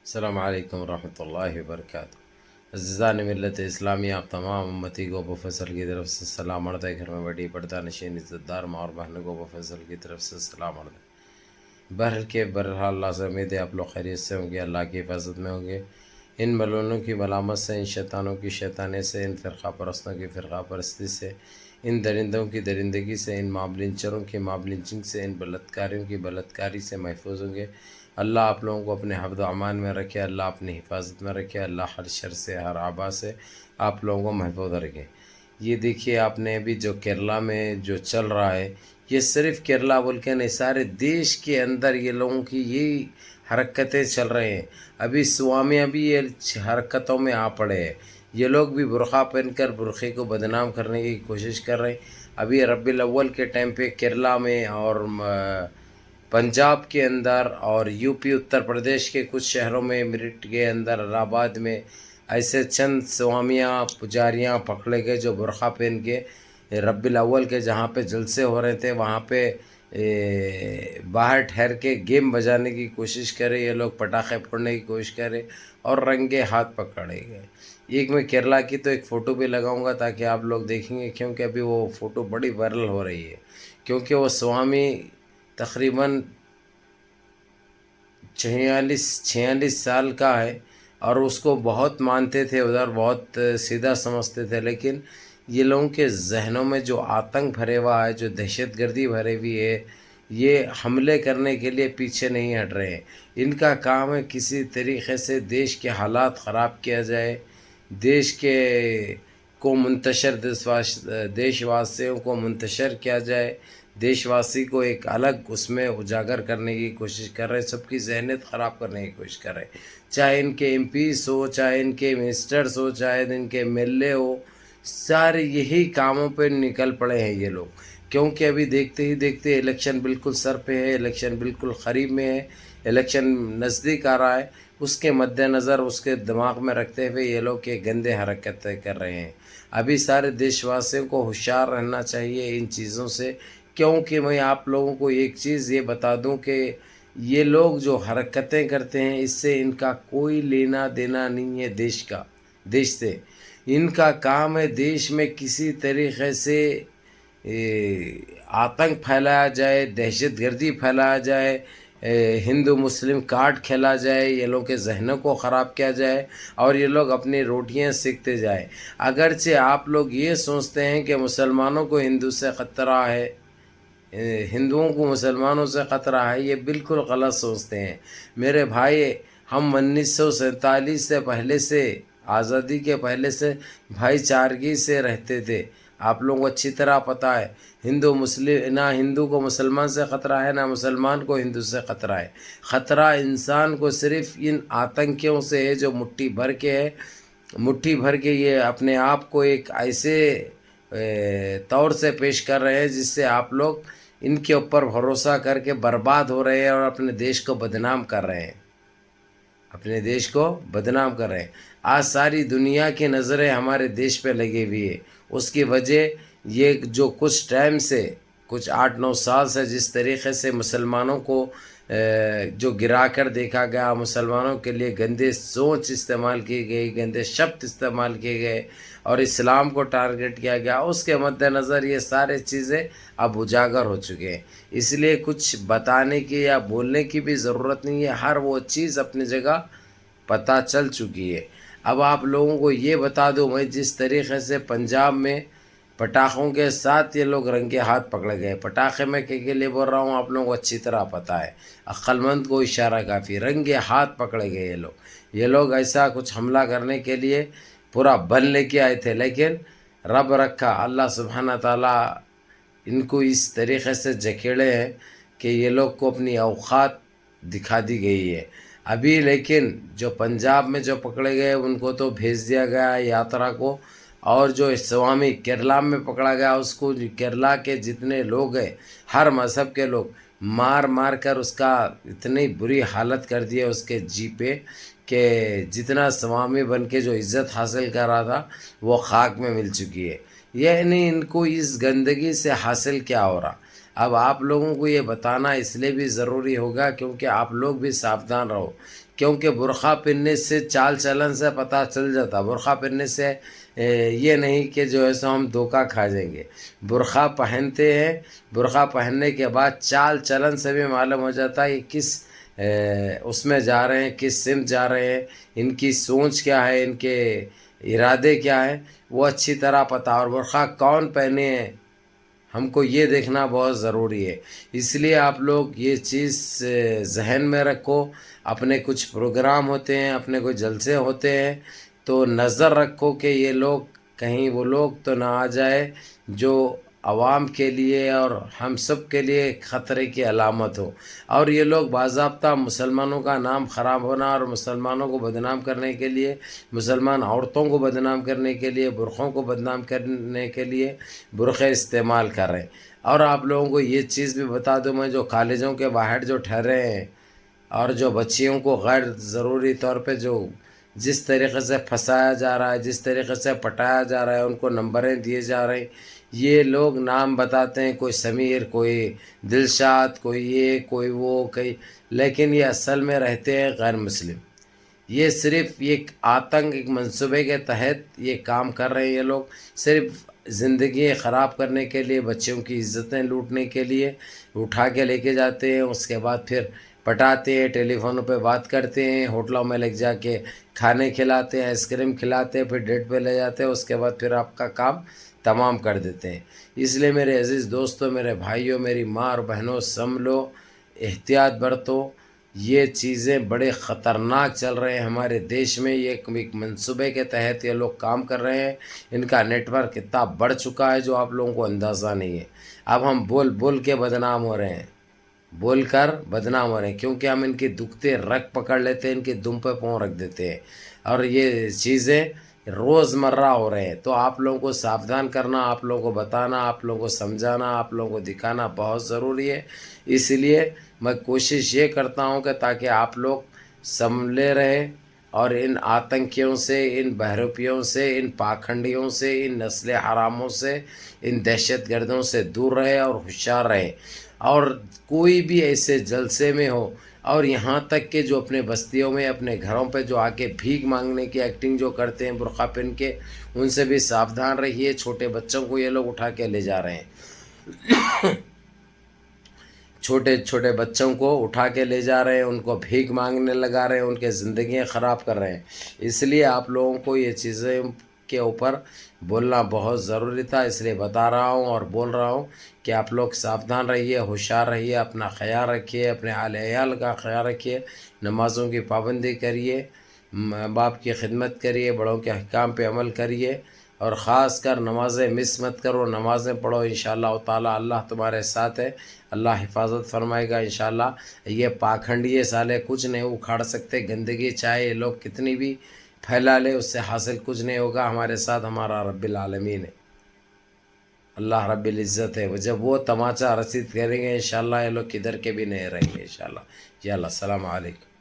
السلام علیکم ورحمۃ اللہ وبرکاتہ۔ عزیزان ملت اسلامی، آپ تمام امتی کو ابو فضل کی طرف سے سلام مرد ہے۔ گھر میں بڑی پردہ نشین عزت دار ماں اور بہنوں کو ابو فضل کی طرف سے سلام مرد ہے۔ بہرحال اللہ سے امید ہے آپ لوگ خیریت سے ہوں گے، اللہ کی حفاظت میں ہوں گے۔ ان ملعونوں کی ملامت سے، ان شیطانوں کی شیطانی سے، ان فرقہ پرستوں کی فرقہ پرستی سے، ان درندوں کی درندگی سے، ان مابلنچروں کی مابلنچنگ سے، ان بلتکاریوں کی بلتکاری سے محفوظ ہوں گے۔ اللہ آپ لوگوں کو اپنے حفظ و امان میں رکھے، اللہ اپنی حفاظت میں رکھے، اللہ ہر شر سے، ہر آبا سے آپ لوگوں کو محفوظ رکھے۔ یہ دیکھیے آپ نے ابھی جو کیرلا میں جو چل رہا ہے، یہ صرف کیرلا بول کے نہیں، سارے دیش کے اندر یہ لوگوں کی یہی حرکتیں چل رہے ہیں۔ ابھی سوامیہ بھی یہ حرکتوں میں آ پڑے ہیں۔ یہ لوگ بھی برقع پہن کر برقعے کو بدنام کرنے کی کوشش کر رہے ہیں۔ ابھی ربیع الاول کے ٹائم پہ کیرلا میں اور پنجاب کے اندر اور یو پی اتر پردیش کے کچھ شہروں میں، میرٹھ کے اندر، الہ آباد میں ایسے چند سوامیہ پجاریاں پکڑے گئے جو برقع پہن کے ربیع الاول کے جہاں پہ جلسے ہو رہے تھے وہاں پہ باہر ٹھہر کے گیم بجانے کی کوشش کرے، یہ لوگ پٹاخے پھوڑنے کی کوشش کرے اور رنگے ہاتھ پکڑے گئے۔ ایک میں کیرلا کی تو ایک فوٹو بھی لگاؤں گا تاکہ آپ لوگ دیکھیں گے، کیونکہ ابھی وہ فوٹو بڑی وائرل ہو رہی ہے، کیونکہ وہ سوامی تقریباً 46 سال کا ہے اور اس کو بہت مانتے تھے، ادھر بہت سیدھا سمجھتے تھے، لیکن یہ لوگوں کے ذہنوں میں جو آتنک بھرے ہوا ہے، جو دہشت گردی بھرے ہوئی ہے، یہ حملے کرنے کے لیے پیچھے نہیں ہٹ رہے ہیں۔ ان کا کام ہے کسی طریقے سے دیش کے حالات خراب کیا جائے، دیش کے کو منتشر دیش واسیوں کو منتشر کیا جائے، دیش واسی کو ایک الگ اس میں اجاگر کرنے کی کوشش کر رہے، سب کی ذہنیت خراب کرنے کی کوشش کر رہے، چاہے ان کے ایم پیز ہو، چاہے ان کے منسٹرز ہو، چاہے ان کے ایم ایل اے ہو، سارے یہی کاموں پہ نکل پڑے ہیں یہ لوگ۔ کیونکہ ابھی دیکھتے ہی دیکھتے الیکشن بالکل سر پہ ہے، الیکشن بالکل قریب میں ہے، الیکشن نزدیک آ رہا ہے، اس کے مد نظر اس کے دماغ میں رکھتے ہوئے یہ لوگ یہ گندے حرکتیں کر رہے ہیں۔ ابھی سارے دیش واسیوں کو ہوشیار رہنا چاہیے ان چیزوں سے، کیونکہ میں آپ لوگوں کو ایک چیز یہ بتا دوں کہ یہ لوگ جو حرکتیں کرتے ہیں اس سے ان کا کوئی لینا دینا نہیں ہے دیش سے۔ ان کا کام ہے دیش میں کسی طریقے سے آتنک پھیلایا جائے، دہشت گردی پھیلایا جائے، ہندو مسلم کارڈ کھیلا جائے، یہ لوگ کے ذہنوں کو خراب کیا جائے اور یہ لوگ اپنی روٹیاں سیکھتے جائیں۔ اگرچہ آپ لوگ یہ سوچتے ہیں کہ مسلمانوں کو ہندو سے خطرہ ہے، ہندوؤں کو مسلمانوں سے خطرہ ہے، یہ بالکل غلط سوچتے ہیں میرے بھائی۔ ہم 1947 سے پہلے سے، آزادی کے پہلے سے بھائی چارگی سے رہتے تھے، آپ لوگوں کو اچھی طرح پتہ ہے۔ ہندو مسلم، نہ ہندو کو مسلمان سے خطرہ ہے، نہ مسلمان کو ہندو سے خطرہ ہے۔ خطرہ انسان کو صرف ان آتنکیوں سے ہے جو مٹھی بھر کے ہے، مٹھی بھر کے یہ اپنے آپ کو ایک ایسے طور سے پیش کر رہے ہیں جس سے آپ لوگ ان کے اوپر بھروسہ کر کے برباد ہو رہے ہیں اور اپنے دیش کو بدنام کر رہے ہیں، اپنے دیش کو بدنام کر رہے ہیں۔ آج ساری دنیا کی نظریں ہمارے دیش پہ لگی ہوئی ہے، اس کی وجہ یہ جو کچھ ٹائم سے، کچھ 8-9 سال سے جس طریقے سے مسلمانوں کو جو گرا کر دیکھا گیا، مسلمانوں کے لیے گندے سوچ استعمال کی گئی، گندے شبد استعمال کیے گئے اور اسلام کو ٹارگٹ کیا گیا، اس کے مد نظر یہ سارے چیزیں اب اجاگر ہو چکے ہیں۔ اس لیے کچھ بتانے کی یا بولنے کی بھی ضرورت نہیں ہے، ہر وہ چیز اپنی جگہ پتہ چل چکی ہے۔ اب آپ لوگوں کو یہ بتا دوں میں، جس طریقے سے پنجاب میں پٹاخوں کے ساتھ یہ لوگ رنگے ہاتھ پکڑے گئے، پٹاخے میں کے لیے بول رہا ہوں، آپ لوگوں کو اچھی طرح پتہ ہے، عقل مند کو اشارہ کافی، رنگے ہاتھ پکڑے گئے یہ لوگ ایسا کچھ حملہ کرنے کے لیے پورا بل لے کے آئے تھے، لیکن رب رکھا، اللہ سبحانہ تعالیٰ ان کو اس طریقے سے جکیڑے ہیں کہ یہ لوگ کو اپنی اوقات دکھا دی گئی ہے ابھی۔ لیکن جو پنجاب میں جو پکڑے گئے ان کو تو بھیج دیا گیا یاترا کو، اور جو سوامی کیرلا میں پکڑا گیا اس کو، کیرلا کے جتنے لوگ ہیں، ہر مذہب کے لوگ مار مار کر اس کا اتنی بری حالت کر دی ہے اس کے جی پہ کہ جتنا سوامی بن کے جو عزت حاصل کر رہا تھا وہ خاک میں مل چکی ہے۔ یعنی ان کو اس گندگی سے حاصل کیا ہو رہا، اب آپ لوگوں کو یہ بتانا اس لیے بھی ضروری ہوگا کیونکہ آپ لوگ بھی ساودھان رہو، کیونکہ برقع پہننے سے چال چلن سے پتہ چل جاتا. برقع پہننے سے یہ نہیں کہ جو ہے سو ہم دھوکہ کھا جائیں گے. برقع پہنتے ہیں، برقع پہننے کے بعد چال چلن سے بھی معلوم ہو جاتا ہے کہ کس اس میں جا رہے ہیں، کس سمت جا رہے ہیں، ان کی سوچ کیا ہے، ان کے ارادے کیا ہیں، وہ اچھی طرح پتہ. اور برقع کون پہنے ہیں ہم کو یہ دیکھنا بہت ضروری ہے. اس لیے آپ لوگ یہ چیز ذہن میں رکھو. اپنے کچھ پروگرام ہوتے ہیں، اپنے کچھ جلسے ہوتے ہیں، تو نظر رکھو کہ یہ لوگ کہیں وہ لوگ تو نہ آ جائے جو عوام کے لیے اور ہم سب کے لیے خطرے کی علامت ہو. اور یہ لوگ باضابطہ مسلمانوں کا نام خراب ہونا اور مسلمانوں کو بدنام کرنے کے لیے، مسلمان عورتوں کو بدنام کرنے کے لیے، برقعوں کو بدنام کرنے کے لیے برقعے استعمال کر رہے ہیں. اور آپ لوگوں کو یہ چیز بھی بتا دوں میں، جو کالجوں کے باہر جو ٹھہرے ہیں اور جو بچیوں کو غیر ضروری طور پہ جو جس طریقے سے پھنسایا جا رہا ہے، جس طریقے سے پٹایا جا رہا ہے، ان کو نمبریں دیے جا رہے ہیں. یہ لوگ نام بتاتے ہیں، کوئی سمیر، کوئی دلشاد، کوئی یہ، کوئی وہ، کوئی، لیکن یہ اصل میں رہتے ہیں غیر مسلم. یہ صرف ایک آتنک، ایک منصوبے کے تحت یہ کام کر رہے ہیں. یہ لوگ صرف زندگی خراب کرنے کے لیے، بچوں کی عزتیں لوٹنے کے لیے اٹھا کے لے کے جاتے ہیں. اس کے بعد پھر پٹاتے ہیں، ٹیلی فونوں پہ بات کرتے ہیں، ہوٹلوں میں لے جا کے کھانے کھلاتے ہیں، آئس کریم کھلاتے ہیں، پھر ڈیٹ پہ لے جاتے ہیں. اس کے بعد پھر آپ کا کام تمام کر دیتے ہیں. اس لیے میرے عزیز دوستوں، میرے بھائیوں، میری ماں اور بہنوں، سنبھلو، احتیاط برتو. یہ چیزیں بڑے خطرناک چل رہے ہیں ہمارے دیش میں. یہ ایک منصوبے کے تحت یہ لوگ کام کر رہے ہیں. ان کا نیٹ ورک اتنا بڑھ چکا ہے جو آپ لوگوں کو اندازہ نہیں ہے. اب ہم بول بول کے بدنام ہو رہے ہیں، بول کر بدنام ہو رہے ہیں، کیونکہ ہم ان کی دکھتے رگ پکڑ لیتے ہیں، ان کی دم پہ پاؤں رکھ دیتے ہیں، اور یہ چیزیں روز مرہ ہو رہے ہیں. تو آپ لوگوں کو ساودھان کرنا، آپ لوگوں کو بتانا، آپ لوگوں کو سمجھانا، آپ لوگوں کو دکھانا بہت ضروری ہے. اس لیے میں کوشش یہ کرتا ہوں کہ تاکہ آپ لوگ سنبھلے رہیں اور ان آتنکیوں سے، ان بہروپیوں سے، ان پاکھنڈیوں سے، ان نسل حراموں سے، ان دہشت گردوں سے دور رہے اور ہوشیار رہیں. اور کوئی بھی ایسے جلسے میں ہو، اور یہاں تک کہ جو اپنے بستیوں میں، اپنے گھروں پہ جو آ کے بھیک مانگنے کی ایکٹنگ جو کرتے ہیں برقع پہن کے، ان سے بھی ساودھان رہیے. چھوٹے بچوں کو یہ لوگ اٹھا کے لے جا رہے ہیں، چھوٹے چھوٹے بچوں کو اٹھا کے لے جا رہے ہیں، ان کو بھیک مانگنے لگا رہے ہیں، ان کے زندگیاں خراب کر رہے ہیں. اس لیے آپ لوگوں کو یہ چیزیں کے اوپر بولنا بہت ضروری تھا. اس لیے بتا رہا ہوں اور بول رہا ہوں کہ آپ لوگ ساودھان رہیے، ہوشیار رہیے، اپنا خیال رکھیے، اپنے اہل عیال کا خیال رکھیے، نمازوں کی پابندی کریے، ماں باپ کی خدمت کریے، بڑوں کے احکام پہ عمل کریے، اور خاص کر نمازیں مس مت کرو، نمازیں پڑھو. انشاءاللہ تعالی اللہ تمہارے ساتھ ہے، اللہ حفاظت فرمائے گا انشاءاللہ. یہ پاکھنڈی سالے کچھ نہیں اکھاڑ سکتے. گندگی چاہے یہ لوگ کتنی بھی پھیلا لے، اس سے حاصل کچھ نہیں ہوگا. ہمارے ساتھ ہمارا رب العالمین ہے، اللہ رب العزت ہے. جب وہ تماچا رسید کریں گے انشاءاللہ، یہ لوگ کدھر کے بھی نہیں رہیں گے انشاءاللہ. یا اللہ، السلام علیکم.